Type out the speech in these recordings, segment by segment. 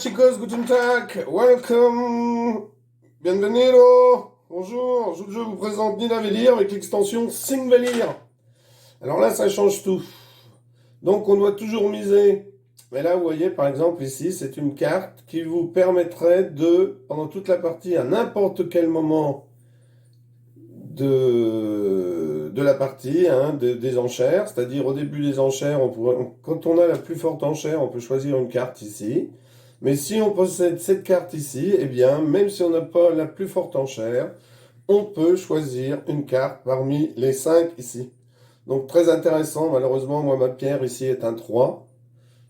chicos, guten Tag, welcome, bienvenido, bonjour, je vous présente Nidavellir avec l'extension Singvellir. Alors là, ça change tout. Donc on doit toujours miser. Mais là, vous voyez, par exemple, ici, c'est une carte qui vous permettrait de, pendant toute la partie, à n'importe quel moment de la partie, des enchères, c'est-à-dire au début des enchères, quand on a la plus forte enchère, on peut choisir une carte ici. Mais si on possède cette carte ici, eh bien, même si on n'a pas la plus forte enchère, on peut choisir une carte parmi les 5 ici. Donc très intéressant, malheureusement, moi ma pierre ici est un 3.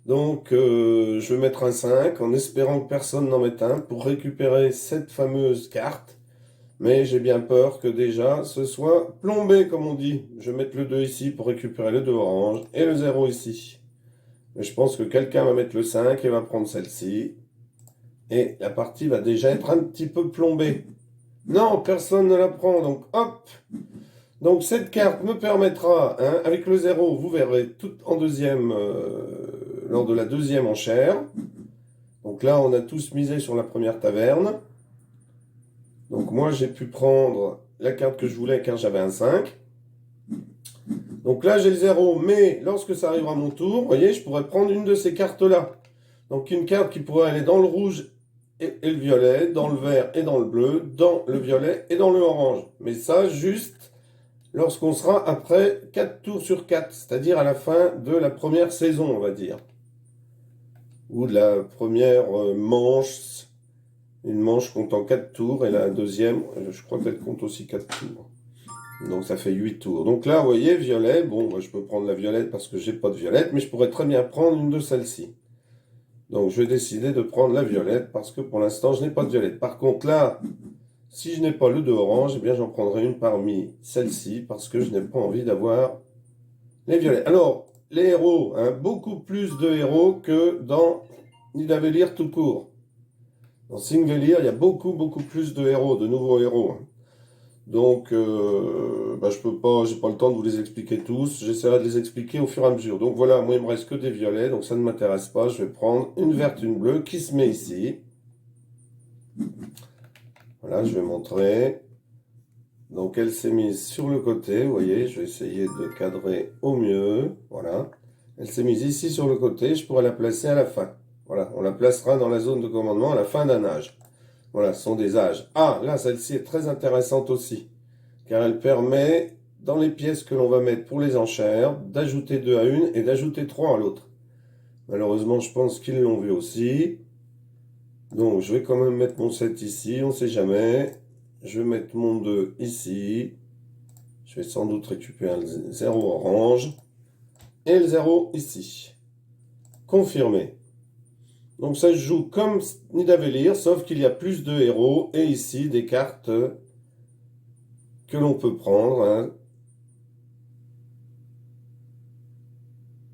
Donc je vais mettre un 5 en espérant que personne n'en mette un pour récupérer cette fameuse carte. Mais j'ai bien peur que déjà ce soit plombé comme on dit. Je vais mettre le 2 ici pour récupérer le 2 orange et le 0 ici. Mais je pense que quelqu'un va mettre le 5 et va prendre celle-ci. Et la partie va déjà être un petit peu plombée. Non, personne ne la prend, donc hop. Donc cette carte me permettra, avec le 0, vous verrez, tout en deuxième, lors de la deuxième enchère. Donc là, on a tous misé sur la première taverne. Donc moi, j'ai pu prendre la carte que je voulais car j'avais un 5. Donc là, j'ai le 0, mais lorsque ça arrivera à mon tour, vous voyez, je pourrais prendre une de ces cartes-là. Donc une carte qui pourrait aller dans le rouge et le violet, dans le vert et dans le bleu, dans le violet et dans le orange. Mais ça, juste lorsqu'on sera après 4 tours sur 4, c'est-à-dire à la fin de la première saison, on va dire. Ou de la première manche, une manche comptant 4 tours, et la deuxième, je crois qu'elle compte aussi 4 tours. Donc ça fait 8 tours. Donc là, vous voyez, violet, bon, moi je peux prendre la violette parce que j'ai pas de violette, mais je pourrais très bien prendre une de celles-ci. Donc je vais décider de prendre la violette parce que pour l'instant je n'ai pas de violette. Par contre là, si je n'ai pas le 2 orange, eh bien j'en prendrai une parmi celles-ci parce que je n'ai pas envie d'avoir les violets. Alors, les héros, beaucoup plus de héros que dans Nidavellir tout court. Dans Singvellir, il y a beaucoup plus de héros, de nouveaux héros. Donc, je peux pas, j'ai pas le temps de vous les expliquer tous. J'essaierai de les expliquer au fur et à mesure. Donc voilà, moi il me reste que des violets, donc ça ne m'intéresse pas. Je vais prendre une verte, une bleue qui se met ici. Voilà, je vais montrer. Donc elle s'est mise sur le côté, vous voyez, je vais essayer de cadrer au mieux. Voilà. Elle s'est mise ici sur le côté, je pourrais la placer à la fin. Voilà, on la placera dans la zone de commandement à la fin d'un âge. Voilà, ce sont des âges. Ah, là, celle-ci est très intéressante aussi, car elle permet, dans les pièces que l'on va mettre pour les enchères, d'ajouter 2 à une et d'ajouter 3 à l'autre. Malheureusement, je pense qu'ils l'ont vu aussi. Donc, je vais quand même mettre mon 7 ici, on ne sait jamais. Je vais mettre mon 2 ici. Je vais sans doute récupérer le 0 orange. Et le 0 ici. Confirmé. Donc ça se joue comme Nidavellir, sauf qu'il y a plus de héros. Et ici, des cartes que l'on peut prendre.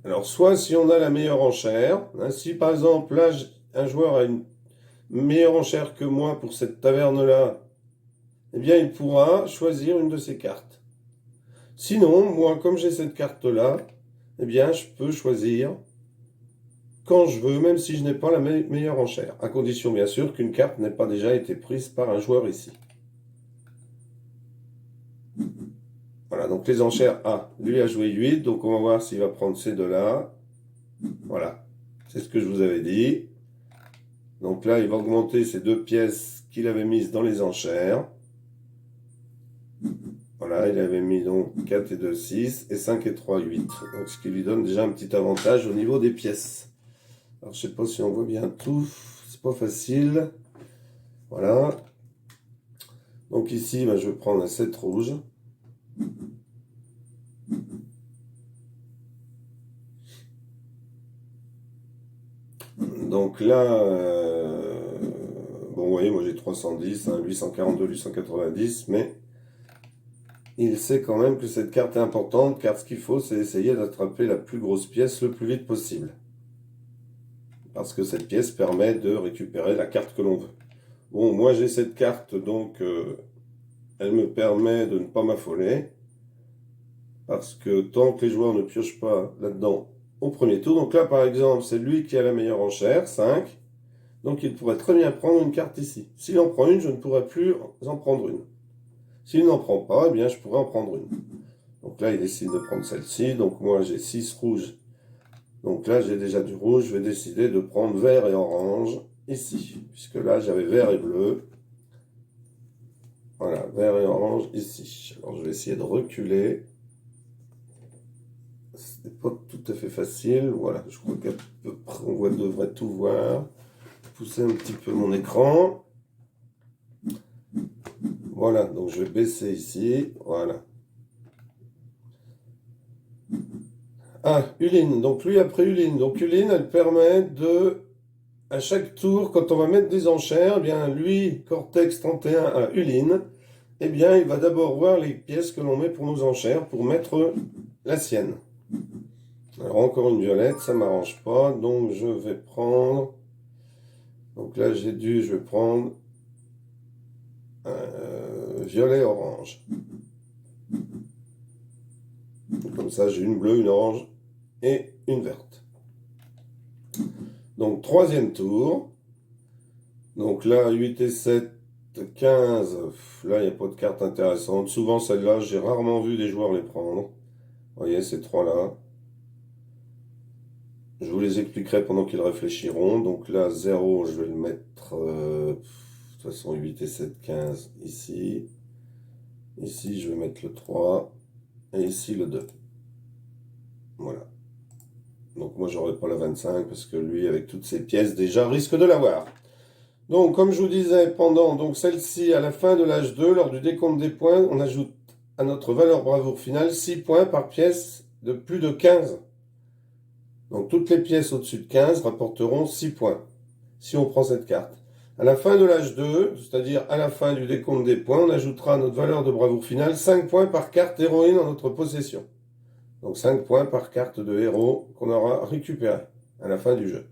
Alors, soit si on a la meilleure enchère. Si par exemple, là, un joueur a une meilleure enchère que moi pour cette taverne-là, eh bien, il pourra choisir une de ces cartes. Sinon, moi, comme j'ai cette carte-là, eh bien, je peux choisir quand je veux, même si je n'ai pas la meilleure enchère. À condition, bien sûr, qu'une carte n'ait pas déjà été prise par un joueur ici. Voilà, donc les enchères, lui a joué 8, donc on va voir s'il va prendre ces deux-là. Voilà, c'est ce que je vous avais dit. Donc là, il va augmenter ces 2 pièces qu'il avait mises dans les enchères. Voilà, il avait mis donc 4 et 2, 6, et 5 et 3, 8. Donc ce qui lui donne déjà un petit avantage au niveau des pièces. Alors je sais pas si on voit bien tout, c'est pas facile. Voilà. Donc ici, je vais prendre un 7 rouge. Donc là, bon, vous voyez, moi j'ai 310, 842, 890, mais il sait quand même que cette carte est importante, car ce qu'il faut, c'est essayer d'attraper la plus grosse pièce le plus vite possible. Parce que cette pièce permet de récupérer la carte que l'on veut. Bon, moi j'ai cette carte, donc elle me permet de ne pas m'affoler. Parce que tant que les joueurs ne piochent pas là-dedans au premier tour, donc là par exemple, c'est lui qui a la meilleure enchère, 5. Donc il pourrait très bien prendre une carte ici. S'il en prend une, je ne pourrais plus en prendre une. S'il n'en prend pas, eh bien je pourrais en prendre une. Donc là, il décide de prendre celle-ci. Donc moi, j'ai 6 rouges. Donc là, j'ai déjà du rouge. Je vais décider de prendre vert et orange ici. Puisque là, j'avais vert et bleu. Voilà, vert et orange ici. Alors je vais essayer de reculer. C'est pas tout à fait facile. Voilà, je crois qu'à peu près, on devrait tout voir. Pousser un petit peu mon écran. Voilà, donc je vais baisser ici. Voilà. Ah, Uline. Donc lui après Uline. Donc Uline, elle permet de, à chaque tour, quand on va mettre des enchères, eh bien lui, Cortex 31 à Uline, eh bien il va d'abord voir les pièces que l'on met pour nos enchères pour mettre la sienne. Alors encore une violette, ça m'arrange pas, donc je vais prendre. Donc là je vais prendre violet orange. Comme ça j'ai une bleue, une orange et une verte. Donc troisième tour. Donc là 8 et 7, 15. Là il n'y a pas de carte intéressante. Souvent celle-là, j'ai rarement vu des joueurs les prendre. Vous voyez ces trois-là. Je vous les expliquerai pendant qu'ils réfléchiront. Donc là 0, je vais le mettre. De toute façon 8 et 7, 15 ici. Ici je vais mettre le 3. Et ici le 2. Voilà. Donc moi j'aurai pas la 25 parce que lui avec toutes ses pièces déjà risque de l'avoir. Donc comme je vous disais pendant donc celle-ci à la fin de l'âge 2, lors du décompte des points, on ajoute à notre valeur bravoure finale 6 points par pièce de plus de 15. Donc toutes les pièces au-dessus de 15 rapporteront 6 points si on prend cette carte. À la fin de l'âge 2, c'est-à-dire à la fin du décompte des points, on ajoutera à notre valeur de bravoure finale 5 points par carte héroïne en notre possession. Donc 5 points par carte de héros qu'on aura récupéré à la fin du jeu.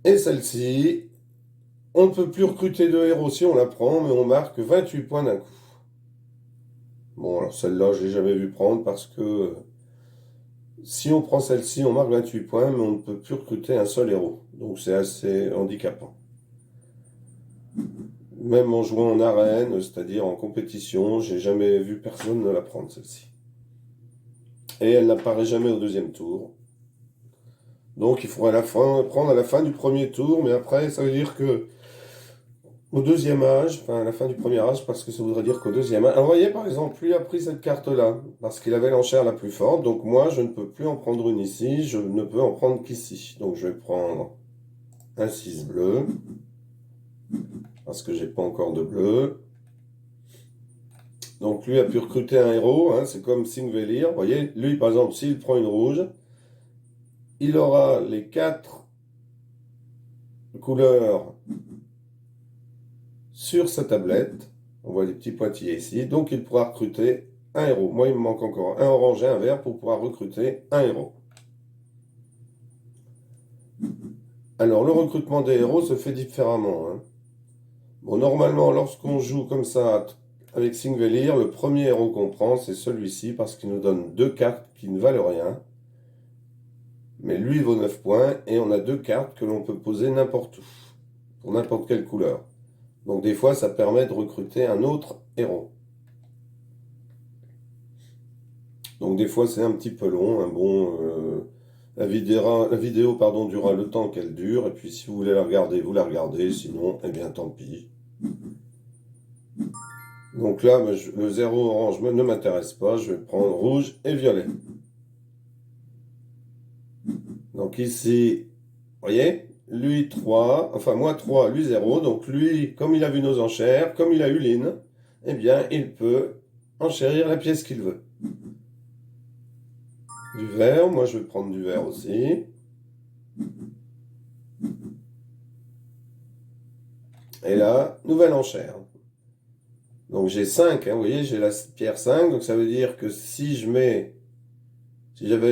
Et celle-ci, on ne peut plus recruter de héros si on la prend, mais on marque 28 points d'un coup. Bon, alors celle-là, je ne l'ai jamais vu prendre parce que si on prend celle-ci, on marque 28 points, mais on ne peut plus recruter un seul héros. Donc c'est assez handicapant. Même en jouant en arène, c'est-à-dire en compétition, j'ai jamais vu personne ne la prendre celle-ci. Et elle n'apparaît jamais au deuxième tour. Donc il faudra prendre à la fin du premier tour, mais après ça veut dire que au deuxième âge, enfin à la fin du premier âge, parce que ça voudrait dire qu'au deuxième âge. Alors vous voyez par exemple, lui a pris cette carte-là, parce qu'il avait l'enchère la plus forte, donc moi je ne peux plus en prendre une ici, je ne peux en prendre qu'ici. Donc je vais prendre un 6 bleu, parce que j'ai pas encore de bleu. Donc lui a pu recruter un héros, hein, c'est comme Singvelir. Vous voyez, lui par exemple, s'il prend une rouge, il aura les 4 couleurs sur sa tablette. On voit les petits pointillés ici. Donc il pourra recruter un héros. Moi, il me manque encore un orange et un vert pour pouvoir recruter un héros. Alors, le recrutement des héros se fait différemment, hein. Bon, normalement, lorsqu'on joue comme ça avec Singvelir, le premier héros qu'on prend, c'est celui-ci parce qu'il nous donne 2 cartes qui ne valent rien. Mais lui vaut 9 points et on a 2 cartes que l'on peut poser n'importe où, pour n'importe quelle couleur. Donc des fois, ça permet de recruter un autre héros. Donc des fois, c'est un petit peu long. La vidéo durera le temps qu'elle dure. Et puis si vous voulez la regarder, vous la regardez. Sinon, eh bien tant pis. Donc là, le 0 orange ne m'intéresse pas. Je vais prendre rouge et violet. Donc ici, vous voyez, lui 3, enfin moi 3, lui 0. Donc lui, comme il a vu nos enchères, comme il a eu Lynn, eh bien il peut enchérir la pièce qu'il veut. Du vert, moi je vais prendre du vert aussi. Et là, nouvelle enchère. Donc j'ai 5, hein, vous voyez, j'ai la pierre 5, donc ça veut dire que si j'avais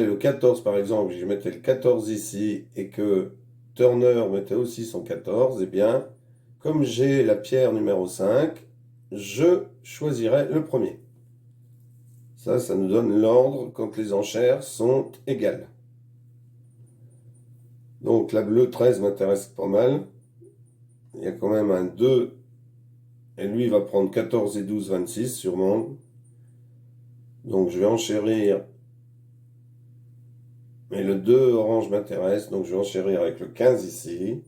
le 14 par exemple, je mettais le 14 ici, et que Turner mettait aussi son 14, eh bien, comme j'ai la pierre numéro 5, je choisirais le premier. Ça nous donne l'ordre quand les enchères sont égales. Donc la bleue 13 m'intéresse pas mal. Il y a quand même un 2. Et lui, il va prendre 14 et 12, 26 sûrement. Donc je vais enchérir. Mais le 2 orange m'intéresse. Donc je vais enchérir avec le 15 ici.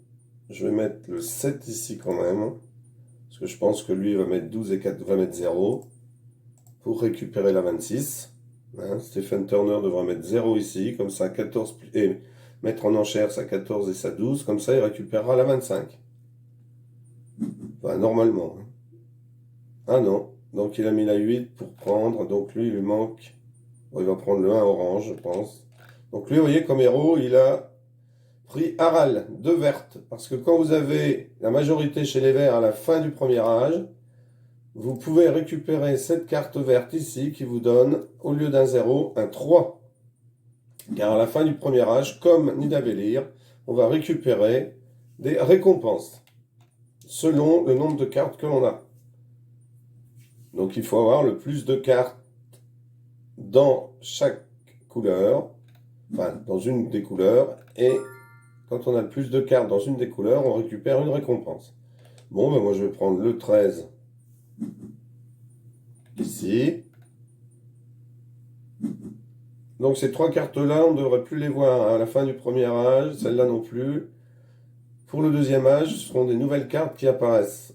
Je vais mettre le 7 ici quand même. Parce que je pense que lui va mettre 12 et 4 va mettre 0. Pour récupérer la 26. Hein, Stephen Turner devra mettre 0 ici. Comme ça, 14 et mettre en enchère sa 14 et sa 12. Comme ça, il récupérera la 25. Enfin, normalement. Ah non. Donc il a mis la 8 pour prendre. Donc lui, il lui manque. Bon, il va prendre le 1 orange, je pense. Donc lui, vous voyez, comme héros, il a pris Aral, 2 vertes. Parce que quand vous avez la majorité chez les verts à la fin du premier âge, vous pouvez récupérer cette carte verte ici qui vous donne, au lieu d'un 0, un 3. Car à la fin du premier âge, comme Nidavellir, on va récupérer des récompenses selon le nombre de cartes que l'on a. Donc il faut avoir le plus de cartes dans chaque couleur, enfin dans une des couleurs, et quand on a le plus de cartes dans une des couleurs, on récupère une récompense. Bon, ben moi je vais prendre le 13 ici. Donc ces 3 cartes-là, on ne devrait plus les voir à la fin du premier âge, celle-là non plus. Pour le deuxième âge, ce seront des nouvelles cartes qui apparaissent.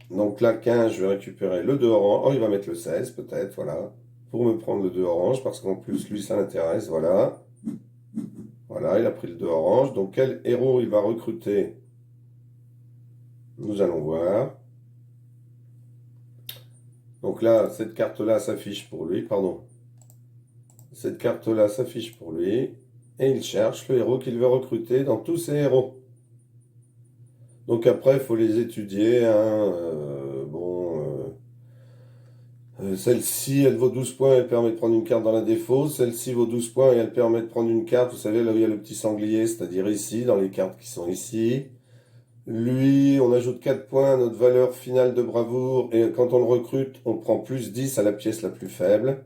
Donc là, 15, je vais récupérer le 2 orange. Oh, il va mettre le 16 peut-être, voilà. Pour me prendre le 2 orange, parce qu'en plus, lui, ça l'intéresse, voilà. Voilà, il a pris le 2 orange. Donc quel héros il va recruter? Nous allons voir. Donc là, cette carte-là s'affiche pour lui, pardon. Cette carte-là s'affiche pour lui. Et il cherche le héros qu'il veut recruter dans tous ses héros. Donc après, il faut les étudier. Hein, celle-ci, elle vaut 12 points, elle permet de prendre une carte dans la défaut. Celle-ci vaut 12 points et elle permet de prendre une carte, vous savez, là où il y a le petit sanglier, c'est-à-dire ici, dans les cartes qui sont ici. Lui, on ajoute 4 points à notre valeur finale de bravoure et quand on le recrute, on prend plus 10 à la pièce la plus faible.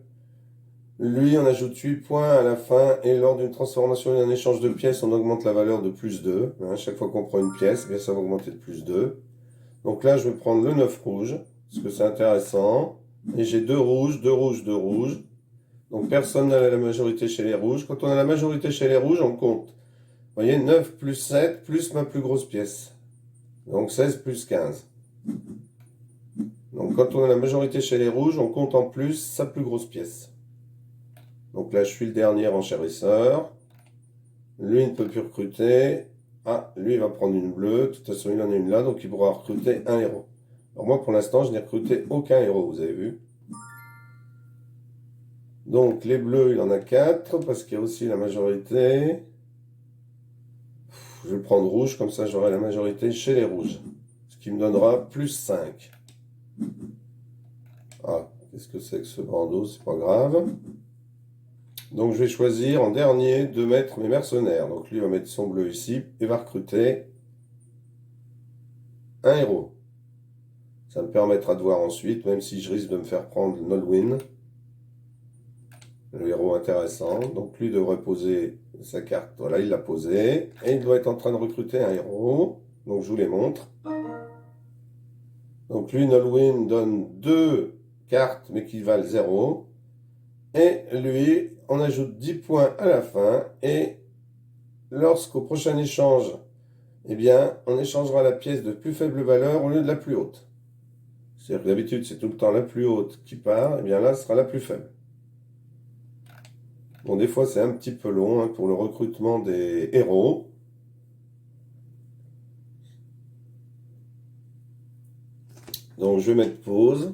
Lui, on ajoute 8 points à la fin et lors d'une transformation et d'un échange de pièces, on augmente la valeur de plus 2. Hein, chaque fois qu'on prend une pièce, eh bien, ça va augmenter de plus 2. Donc là, je vais prendre le 9 rouge, parce que c'est intéressant. Et j'ai 2 rouges, 2 rouges, 2 rouges. Donc personne n'a la majorité chez les rouges. Quand on a la majorité chez les rouges, on compte. Vous voyez, 9 plus 7 plus ma plus grosse pièce. Donc 16 plus 15. Donc quand on a la majorité chez les rouges, on compte en plus sa plus grosse pièce. Donc là, je suis le dernier enchérisseur. Lui, il ne peut plus recruter. Ah, lui, il va prendre une bleue. De toute façon, il en a une là, donc il pourra recruter un héros. Alors moi, pour l'instant, je n'ai recruté aucun héros, vous avez vu. Donc les bleus, il en a 4, parce qu'il y a aussi la majorité. Je vais prendre rouge, comme ça j'aurai la majorité chez les rouges. Ce qui me donnera plus 5. Ah, qu'est-ce que c'est que ce bandeau? C'est pas grave. Donc je vais choisir en dernier de mettre mes mercenaires. Donc lui va mettre son bleu ici et va recruter un héros. Ça me permettra de voir ensuite, même si je risque de me faire prendre Nolwenn. Le héros intéressant. Donc lui devrait poser sa carte. Voilà, il l'a posée. Et il doit être en train de recruter un héros. Donc je vous les montre. Donc lui, Nolwenn donne 2 cartes, mais qui valent 0. Et lui, on ajoute 10 points à la fin. Et lorsqu'au prochain échange, eh bien, on échangera la pièce de plus faible valeur au lieu de la plus haute. C'est-à-dire que d'habitude, c'est tout le temps la plus haute qui part. Eh bien là, ce sera la plus faible. Bon, des fois, c'est un petit peu long hein, pour le recrutement des héros. Donc, je vais mettre pause.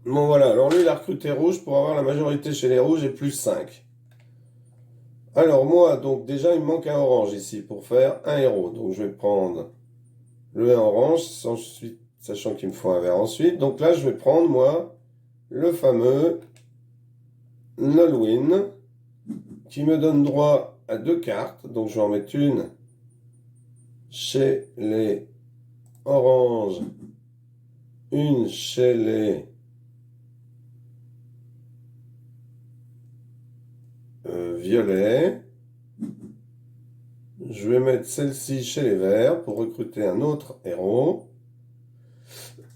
Bon, voilà. Alors, lui, il a recruté rouge pour avoir la majorité chez les rouges et plus 5. Alors, moi, donc, déjà, il me manque un orange ici pour faire un héros. Donc, je vais prendre le 1 orange, sachant qu'il me faut un vert ensuite. Donc là, je vais prendre, moi, le fameux Nolwenn, qui me donne droit à 2 cartes. Donc, je vais en mettre une chez les oranges, une chez les violets. Je vais mettre celle-ci chez les verts pour recruter un autre héros.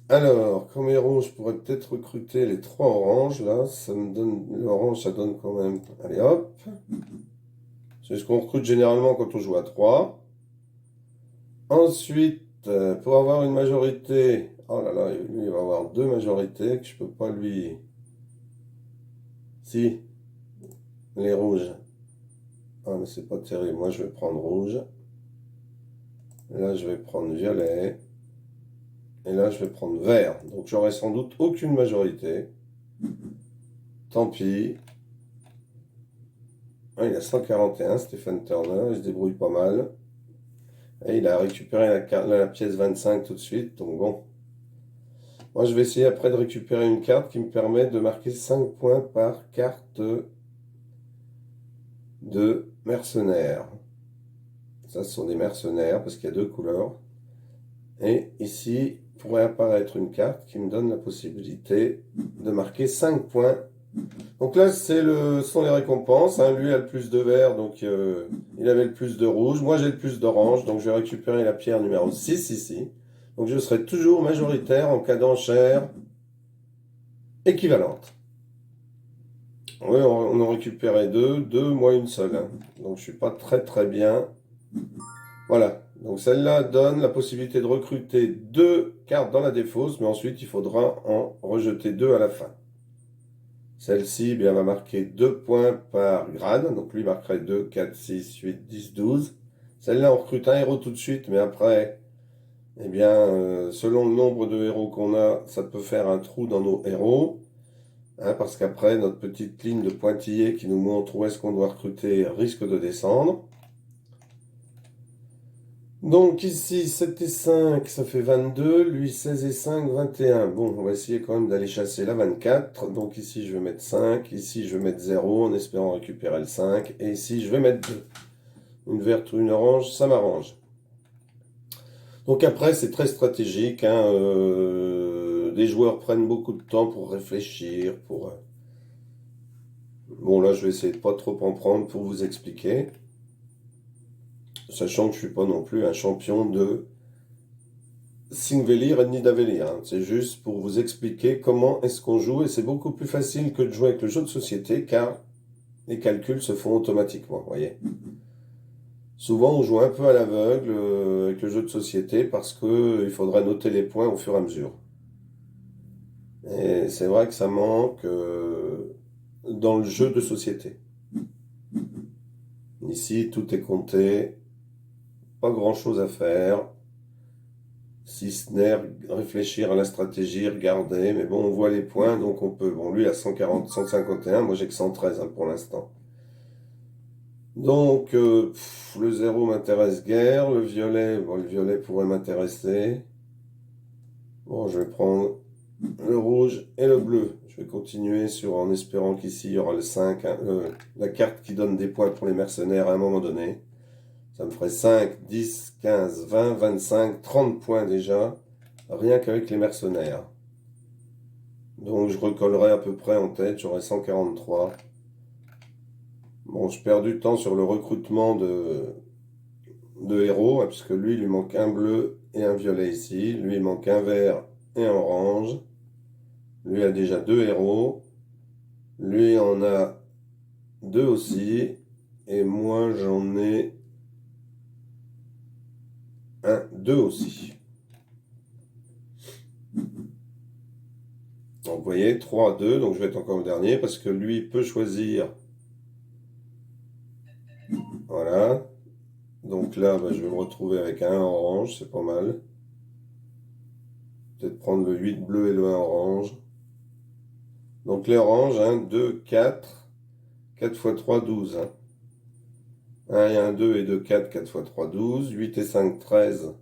Alors, comme héros, je pourrais peut-être recruter les 3 oranges, là. Ça me donne... L'orange, ça donne quand même... Allez, hop. C'est ce qu'on recrute généralement quand on joue à 3. Ensuite, pour avoir une majorité... Oh là là, lui, il va avoir 2 majorités que je peux pas lui... Si, les rouges. Ah, mais c'est pas terrible. Moi, je vais prendre rouge. Là, je vais prendre violet. Et là, je vais prendre vert. Donc, j'aurai sans doute aucune majorité. Tant pis. Ah, il a 141, Stephen Turner. Il se débrouille pas mal. Et il a récupéré la pièce 25 tout de suite. Donc, bon. Moi, je vais essayer après de récupérer une carte qui me permet de marquer 5 points par carte de mercenaires. Ça, ce sont des mercenaires parce qu'il y a 2 couleurs. Et ici, pourrait apparaître une carte qui me donne la possibilité de marquer 5 points. Donc là, ce sont les récompenses. Hein. Lui a le plus de vert, donc il avait le plus de rouge. Moi, j'ai le plus d'orange, donc je vais récupérer la pierre numéro 6 ici. Donc je serai toujours majoritaire en cas d'enchère équivalente. Oui, on en récupérait 2, moi une seule. Hein. Donc je suis pas très bien. Voilà. Donc celle-là donne la possibilité de recruter 2 cartes dans la défausse, mais ensuite il faudra en rejeter 2 à la fin. Celle-ci, eh bien, va marquer 2 points par grade. Donc lui marquerait 2, 4, 6, 8, 10, 12. Celle-là, on recrute un héros tout de suite, mais après, eh bien, selon le nombre de héros qu'on a, ça peut faire un trou dans nos héros. Hein, parce qu'après, notre petite ligne de pointillés qui nous montre où est-ce qu'on doit recruter risque de descendre. Donc ici, 7 et 5, ça fait 22. Lui, 16 et 5, 21. Bon, on va essayer quand même d'aller chasser la 24. Donc ici, je vais mettre 5. Ici, je vais mettre 0 en espérant récupérer le 5. Et ici, je vais mettre 2. Une verte ou une orange, ça m'arrange. Donc après, c'est très stratégique. Hein, les joueurs prennent beaucoup de temps pour réfléchir. Bon, là, je vais essayer de pas trop en prendre pour vous expliquer. Sachant que je suis pas non plus un champion de Singvelir et Nidavellir. Hein. C'est juste pour vous expliquer comment est-ce qu'on joue et c'est beaucoup plus facile que de jouer avec le jeu de société car les calculs se font automatiquement, voyez. Souvent on joue un peu à l'aveugle avec le jeu de société parce que il faudrait noter les points au fur et à mesure. Et c'est vrai que ça manque dans le jeu de société. Ici tout est compté, pas grand-chose à faire. Si ce n'est réfléchir à la stratégie, regarder, mais bon, on voit les points, donc on peut. Bon, lui, il a 140, 151, moi j'ai que 113 hein, pour l'instant. Donc, le 0 m'intéresse guère, le violet, bon, le violet pourrait m'intéresser. Bon, je vais prendre le rouge et le bleu. Je vais continuer en espérant qu'ici, il y aura le 5, hein, la carte qui donne des points pour les mercenaires à un moment donné. Ça me ferait 5, 10, 15, 20, 25, 30 points déjà, rien qu'avec les mercenaires. Donc je recollerai à peu près en tête, j'aurai 143. Bon, je perds du temps sur le recrutement de héros, hein, puisque lui, il lui manque un bleu et un violet ici. Lui, il manque un vert et un orange. Lui a déjà 2 héros. Lui en a 2 aussi. Et moi, j'en ai 2 aussi. Donc vous voyez, 3 à 2, donc je vais être encore le dernier, parce que lui peut choisir. Voilà. Donc là, bah, je vais me retrouver avec un orange, c'est pas mal. Peut-être prendre le 8 bleu et le 1 orange. Donc les oranges, 1, 2, 4. 4 x 3, 12. Hein. 1 et 1, 2 et 2, 4. 4 x 3, 12. 8 et 5, 13.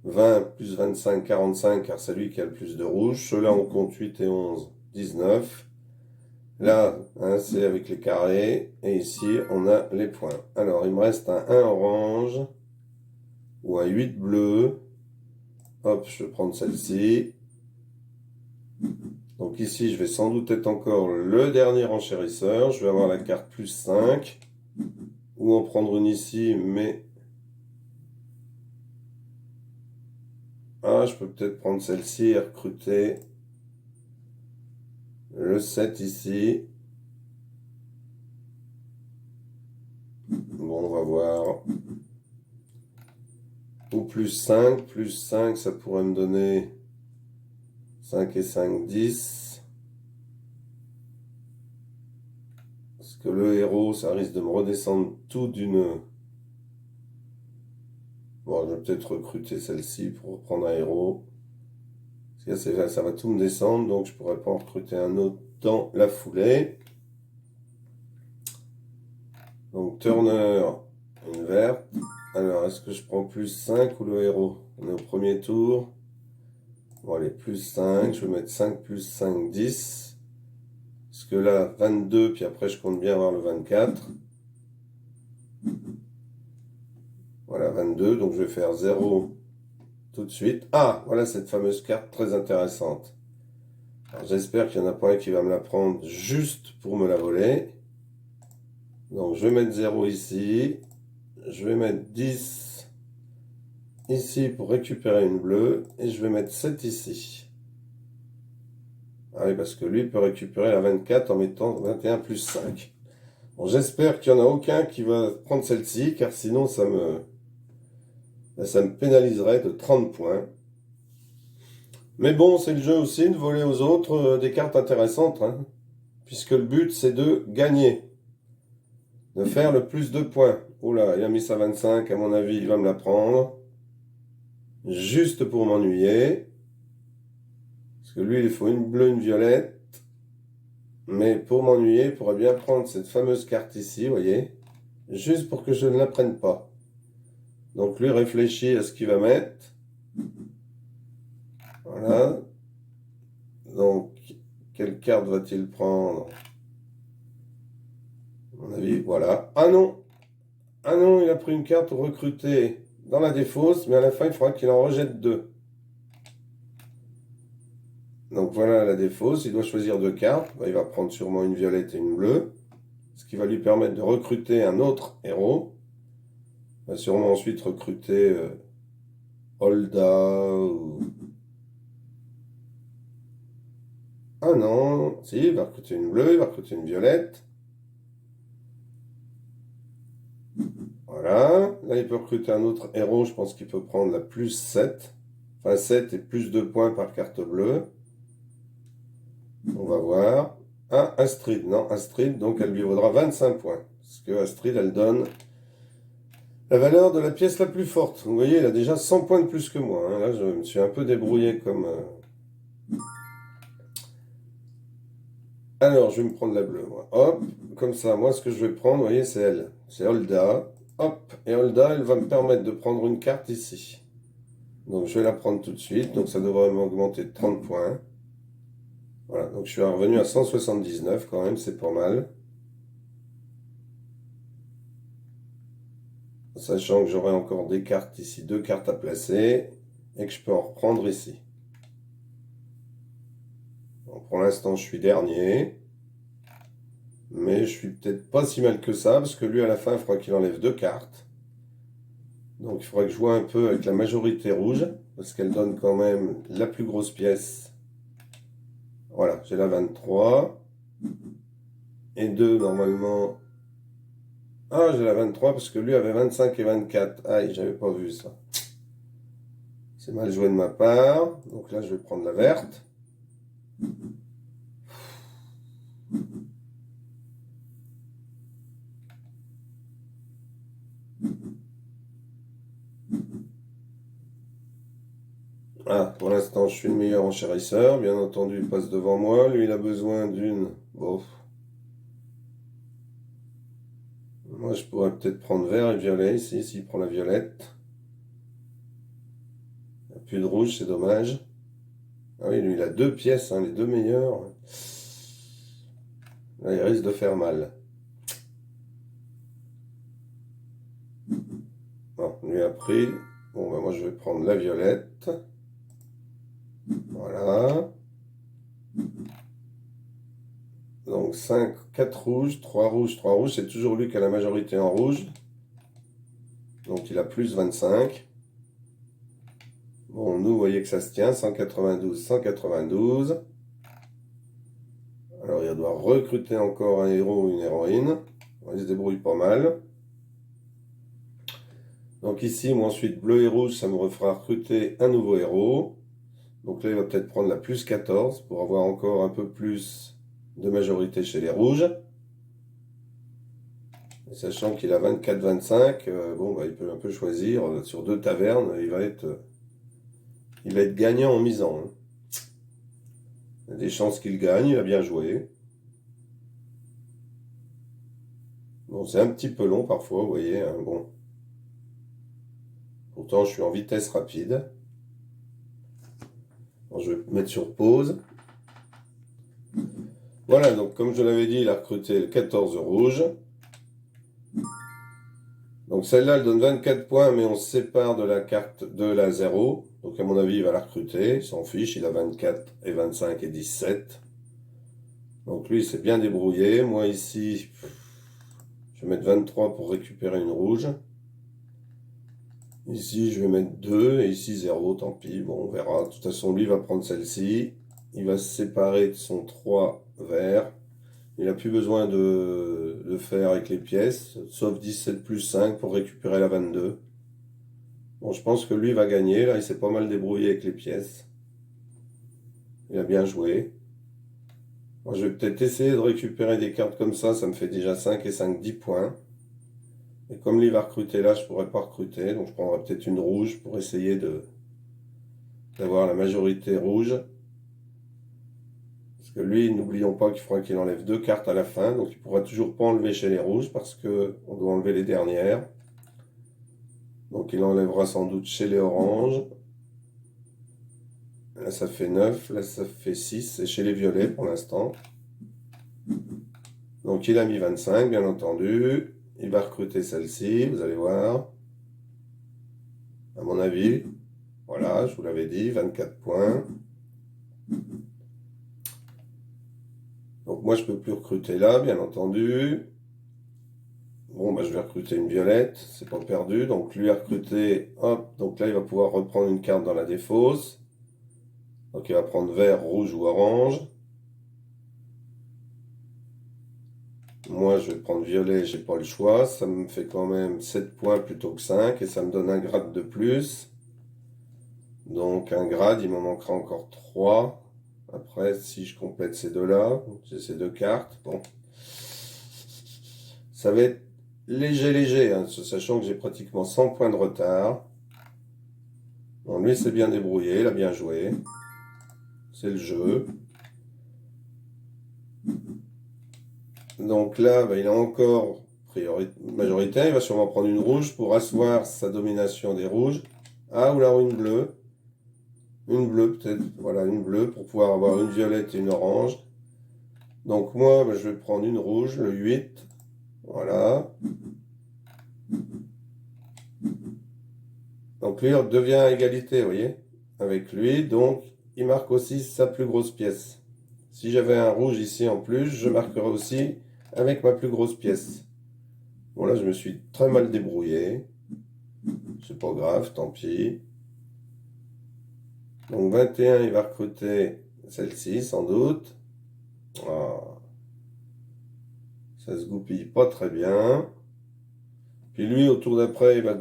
20 plus 25, 45, car c'est lui qui a le plus de rouge. Ceux-là, on compte 8 et 11, 19. Là, hein, c'est avec les carrés. Et ici, on a les points. Alors, il me reste un 1 orange ou un 8 bleu. Hop, je vais prendre celle-ci. Donc ici, je vais sans doute être encore le dernier enchérisseur. Je vais avoir la carte plus 5. ou en prendre une ici, mais... Ah, je peux peut-être prendre celle-ci et recruter le 7 ici. Bon, on va voir. Ou plus 5, ça pourrait me donner 5 et 5, 10. Parce que le héros, ça risque de me redescendre tout d'une... Bon, je vais peut-être recruter celle-ci pour reprendre un héros. Parce que ça va tout me descendre, donc je pourrais pas en recruter un autre dans la foulée. Donc Turner, une verte. Alors, est-ce que je prends plus 5 ou le héros? On est au premier tour. Bon, allez, plus 5. Je vais mettre 5 plus 5, 10. Parce que là, 22, puis après, je compte bien avoir le 24. Voilà, 22. Donc, je vais faire 0 tout de suite. Ah, voilà cette fameuse carte très intéressante. Alors, j'espère qu'il n'y en a pas un qui va me la prendre juste pour me la voler. Donc, je vais mettre 0 ici. Je vais mettre 10 ici pour récupérer une bleue. Et je vais mettre 7 ici. Ah oui, parce que lui peut récupérer la 24 en mettant 21 plus 5. Bon, j'espère qu'il n'y en a aucun qui va prendre celle-ci, car sinon ça me pénaliserait de 30 points. Mais bon, c'est le jeu aussi de voler aux autres des cartes intéressantes, hein, puisque le but c'est de gagner, de faire le plus de points. Oula, il a mis sa 25, à mon avis, il va me la prendre. Juste pour m'ennuyer. Parce que lui, il faut une bleue, une violette. Mais pour m'ennuyer, il pourrait bien prendre cette fameuse carte ici, vous voyez. Juste pour que je ne la prenne pas. Donc lui réfléchit à ce qu'il va mettre. Voilà. Donc, quelle carte va-t-il prendre? À mon avis, voilà. Ah non! Ah non, il a pris une carte recrutée dans la défausse, mais à la fin, il faudra qu'il en rejette deux. Donc voilà la défausse, il doit choisir deux cartes. Il va prendre sûrement une violette et une bleue, ce qui va lui permettre de recruter un autre héros. Il va sûrement ensuite recruter Holda ou... Ah non, si, il va recruter une bleue, il va recruter une violette. Voilà, là il peut recruter un autre héros, je pense qu'il peut prendre la plus 7. Enfin 7 et plus 2 points par carte bleue. On va voir. Ah, Astrid, non, Astrid, donc elle lui vaudra 25 points. Parce que Astrid, elle donne la valeur de la pièce la plus forte. Vous voyez, elle a déjà 100 points de plus que moi, hein. Là, je me suis un peu débrouillé comme... Alors, je vais me prendre la bleue, moi. Hop, comme ça, moi, ce que je vais prendre, vous voyez, c'est elle. C'est Holda. Hop, et Holda, elle va me permettre de prendre une carte ici. Donc, je vais la prendre tout de suite. Donc, ça devrait m'augmenter de 30 points. Voilà, donc je suis revenu à 179 quand même, c'est pas mal. Sachant que j'aurai encore des cartes ici, deux cartes à placer, et que je peux en reprendre ici. Donc, pour l'instant, je suis dernier. Mais je suis peut-être pas si mal que ça, parce que lui, à la fin, il faudra qu'il enlève deux cartes. Donc, il faudra que je joue un peu avec la majorité rouge, parce qu'elle donne quand même la plus grosse pièce. Voilà, j'ai la 23. Et 2, normalement... Ah, j'ai la 23, parce que lui avait 25 et 24. Aïe, j'avais pas vu ça. C'est mal joué de ma part. Donc là, je vais prendre la verte. Ah, pour l'instant, je suis le meilleur enchérisseur. Bien entendu, il passe devant moi. Lui, il a besoin d'une... Bon. Moi, je pourrais peut-être prendre vert et violet ici, s'il prend la violette. Il n'y a plus de rouge, c'est dommage. Ah oui, lui, il a deux pièces, hein, les deux meilleures. Là, il risque de faire mal. Bon, lui a pris. Bon, ben moi, je vais prendre la violette. Voilà. Donc 5, 4 rouges, 3 rouges, 3 rouges. C'est toujours lui qui a la majorité en rouge. Donc il a plus 25. Bon, nous, vous voyez que ça se tient. 192, 192. Alors il doit recruter encore un héros ou une héroïne. Il se débrouille pas mal. Donc ici, moi ensuite, bleu et rouge, ça me refera recruter un nouveau héros. Donc là, il va peut-être prendre la plus 14 pour avoir encore un peu plus de majorité chez les rouges. Et sachant qu'il a 24-25, bon, bah, il peut un peu choisir. Sur 2 tavernes, il va être gagnant en misant, hein. Il y a des chances qu'il gagne, il a bien joué. Bon, c'est un petit peu long parfois, vous voyez, hein, bon. Pourtant, je suis en vitesse rapide. Bon, je vais mettre sur pause. Voilà, donc comme je l'avais dit, il a recruté le 14 rouge. Donc celle-là, elle donne 24 points, mais on se sépare de la carte de la 0. Donc à mon avis, il va la recruter, il s'en fiche, il a 24 et 25 et 17. Donc lui, il s'est bien débrouillé. Moi ici, je vais mettre 23 pour récupérer une rouge. Ici, je vais mettre 2 et ici 0, tant pis, bon, on verra. De toute façon, lui va prendre celle-ci. Il va se séparer de son 3 vert. Il n'a plus besoin de faire avec les pièces, sauf 17 plus 5 pour récupérer la 22. Bon, je pense que lui va gagner. Là, il s'est pas mal débrouillé avec les pièces. Il a bien joué. Moi, je vais peut-être essayer de récupérer des cartes comme ça. Ça me fait déjà 5 et 5, 10 points. Et comme lui va recruter là, je pourrais pas recruter. Donc, je prendrai peut-être une rouge pour essayer d'avoir la majorité rouge. Parce que lui, n'oublions pas qu'il faudra qu'il enlève 2 cartes à la fin. Donc, il pourra toujours pas enlever chez les rouges parce qu'on doit enlever les dernières. Donc, il enlèvera sans doute chez les oranges. Là, ça fait 9. Là, ça fait 6. C'est chez les violets pour l'instant. Donc, il a mis 25, bien entendu. Il va recruter celle-ci, vous allez voir. À mon avis, voilà, je vous l'avais dit, 24 points. Donc, moi, je ne peux plus recruter là, bien entendu. Bon, bah, je vais recruter une violette, c'est pas perdu. Donc, lui a recruté, hop, donc là, il va pouvoir reprendre une carte dans la défausse. Donc, il va prendre vert, rouge ou orange. Moi, je vais prendre violet, j'ai pas le choix. Ça me fait quand même 7 points plutôt que 5 et ça me donne un grade de plus. Donc, un grade, il m'en manquera encore 3. Après, si je complète ces deux-là, j'ai ces 2 cartes. Bon, ça va être léger, hein, sachant que j'ai pratiquement 100 points de retard. Bon, lui, c'est bien débrouillé, il a bien joué. C'est le jeu. Donc là, bah, il a encore majoritaire. Il va sûrement prendre une rouge pour asseoir sa domination des rouges. Ah, ou alors une bleue. Une bleue peut-être. Voilà, une bleue pour pouvoir avoir une violette et une orange. Donc moi, bah, je vais prendre une rouge, le 8. Voilà. Donc lui, on devient à égalité, vous voyez, avec lui. Donc, il marque aussi sa plus grosse pièce. Si j'avais un rouge ici en plus, je marquerais aussi avec ma plus grosse pièce. Bon, là, je me suis très mal débrouillé. C'est pas grave, tant pis. Donc, 21, il va recruter celle-ci, sans doute. Ah, ça se goupille pas très bien. Puis lui, au tour d'après, il va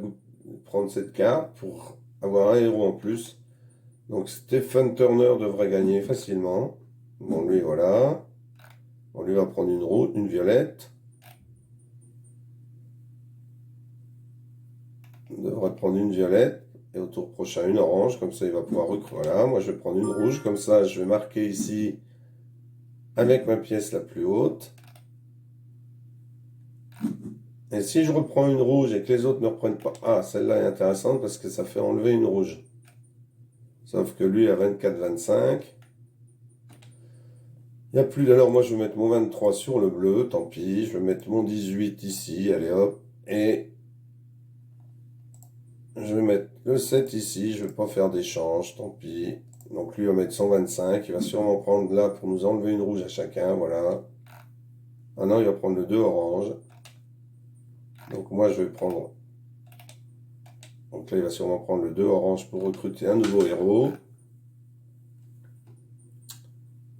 prendre cette carte pour avoir un héros en plus. Donc, Stephen Turner devrait gagner facilement. Bon, lui, voilà. On lui va prendre une violette. On devrait prendre une violette. Et au tour prochain, une orange. Comme ça, il va pouvoir recruter. Voilà, moi, je vais prendre une rouge. Comme ça, je vais marquer ici avec ma pièce la plus haute. Et si je reprends une rouge et que les autres ne reprennent pas... Ah, celle-là est intéressante parce que ça fait enlever une rouge. Sauf que lui a 24-25. Il n'y a plus... Alors moi, je vais mettre mon 23 sur le bleu. Tant pis. Je vais mettre mon 18 ici. Allez, hop. Et... je vais mettre le 7 ici. Je ne vais pas faire d'échange. Tant pis. Donc lui va mettre 125. Il va sûrement prendre là pour nous enlever une rouge à chacun. Voilà. Ah non, il va prendre le 2 orange. Donc moi, je vais prendre... Donc là, il va sûrement prendre le 2 orange pour recruter un nouveau héros.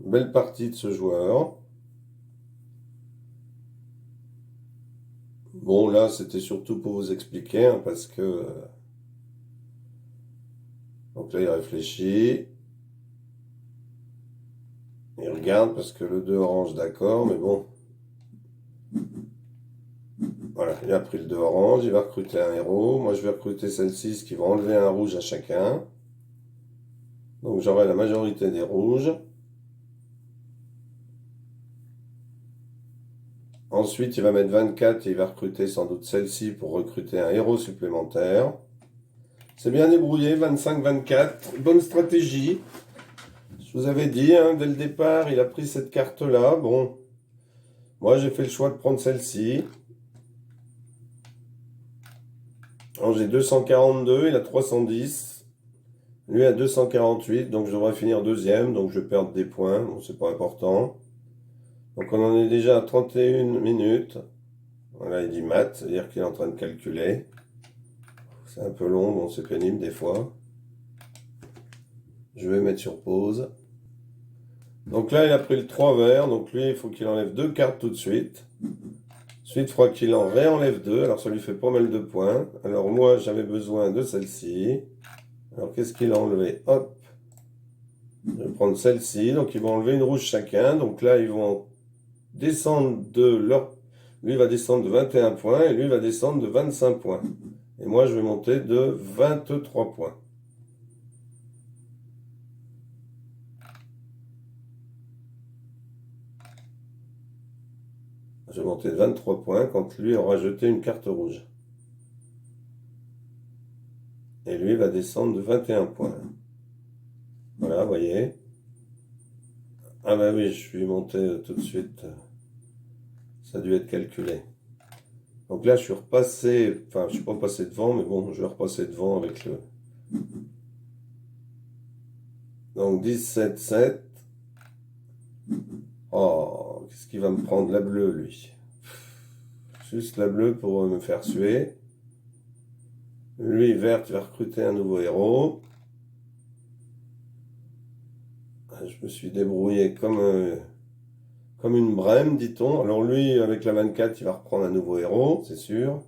Belle partie de ce joueur. Bon, là, c'était surtout pour vous expliquer, hein, parce que... Donc là, il réfléchit. Il regarde, parce que le 2 orange, d'accord, mais bon. Voilà, il a pris le 2 orange, il va recruter un héros. Moi, je vais recruter celle-ci, ce qui va enlever un rouge à chacun. Donc, j'aurai la majorité des rouges. Ensuite, il va mettre 24 et il va recruter sans doute celle-ci pour recruter un héros supplémentaire. C'est bien débrouillé, 25-24. Bonne stratégie. Je vous avais dit, hein, dès le départ, il a pris cette carte-là. Bon, moi, j'ai fait le choix de prendre celle-ci. Alors, j'ai 242, il a 310. Lui a 248, donc je devrais finir deuxième, donc je vais perdre des points. Bon, c'est pas important. Donc, on en est déjà à 31 minutes. Voilà, il dit maths, c'est-à-dire qu'il est en train de calculer. C'est un peu long, bon, c'est pénible des fois. Je vais mettre sur pause. Donc là, il a pris le 3 vert, donc lui, il faut qu'il enlève 2 cartes tout de suite. Ensuite, il faudra qu'il en réenlève 2, alors ça lui fait pas mal de points. Alors moi, j'avais besoin de celle-ci. Alors qu'est-ce qu'il a enlevé? Hop, je vais prendre celle-ci, donc ils vont enlever une rouge chacun. Donc là, ils vont descendre de leur... Lui va descendre de 21 points et lui va descendre de 25 points. Et moi, je vais monter de 23 points. Je vais monter de 23 points quand lui aura jeté une carte rouge. Et lui va descendre de 21 points. Voilà, vous voyez. Ah bah oui, je suis monté tout de suite. Ça a dû être calculé. Donc là, je suis repassé... Enfin, je suis pas passé devant, mais bon, je vais repasser devant avec le... Donc 17, 7. Oh, qu'est-ce qu'il va me prendre la bleue, lui? Juste la bleue pour me faire suer. Lui, verte, il va recruter un nouveau héros. Je me suis débrouillé comme une brème, dit-on. Alors lui, avec la 24, il va reprendre un nouveau héros, c'est sûr.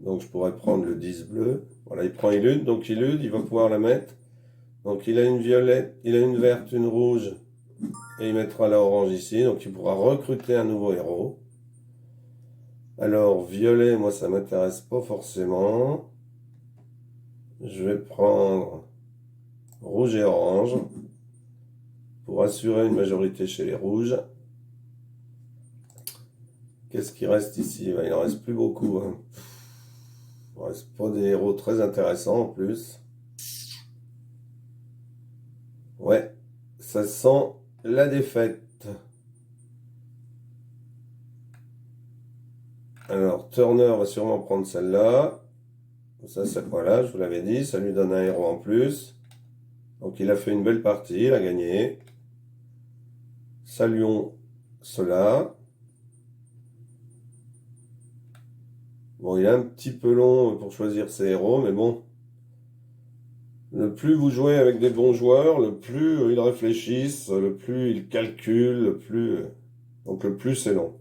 Donc je pourrais prendre le 10 bleu. Voilà, il prend Illude, donc Illude, il va pouvoir la mettre. Donc il a une violette, il a une verte, une rouge, et il mettra la orange ici. Donc il pourra recruter un nouveau héros. Alors violet, moi ça m'intéresse pas forcément. Je vais prendre rouge et orange pour assurer une majorité chez les rouges. Qu'est-ce qui reste ici? Il n'en reste plus beaucoup, hein. Il ne reste pas des héros très intéressants en plus. Ouais, ça sent la défaite. Alors, Turner va sûrement prendre celle-là. Ça, voilà, je vous l'avais dit, ça lui donne un héros en plus. Donc, il a fait une belle partie, il a gagné. Saluons cela. Bon, il est un petit peu long pour choisir ses héros, mais bon. Le plus vous jouez avec des bons joueurs, le plus ils réfléchissent, le plus ils calculent, le plus... Donc le plus c'est long.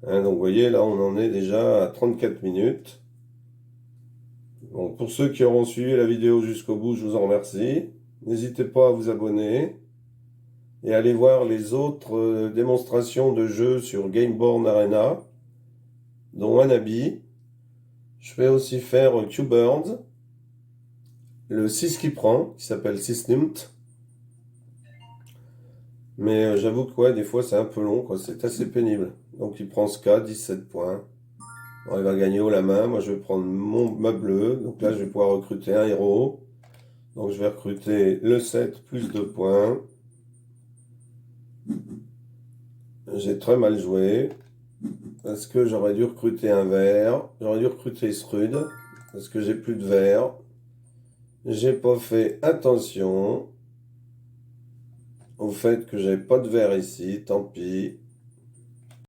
Hein, donc vous voyez, là on en est déjà à 34 minutes. Donc pour ceux qui auront suivi la vidéo jusqu'au bout, je vous en remercie. N'hésitez pas à vous abonner et à aller voir les autres démonstrations de jeux sur Gameborn Arena, dont Hanabi. Je vais aussi faire Q-Bird, le 6 qui prend, qui s'appelle 6 Nimt. Mais j'avoue que ouais, des fois c'est un peu long, quoi. C'est assez pénible. Donc il prend ce cas, 17 points. Bon, il va gagner haut la main. Moi je vais prendre ma bleue. Donc là je vais pouvoir recruter un héros. Donc je vais recruter le 7 plus 2 points. J'ai très mal joué. Parce que j'aurais dû recruter un vert. J'aurais dû recruter Srud. Parce que j'ai plus de vert. J'ai pas fait attention au fait que j'avais pas de vert ici. Tant pis.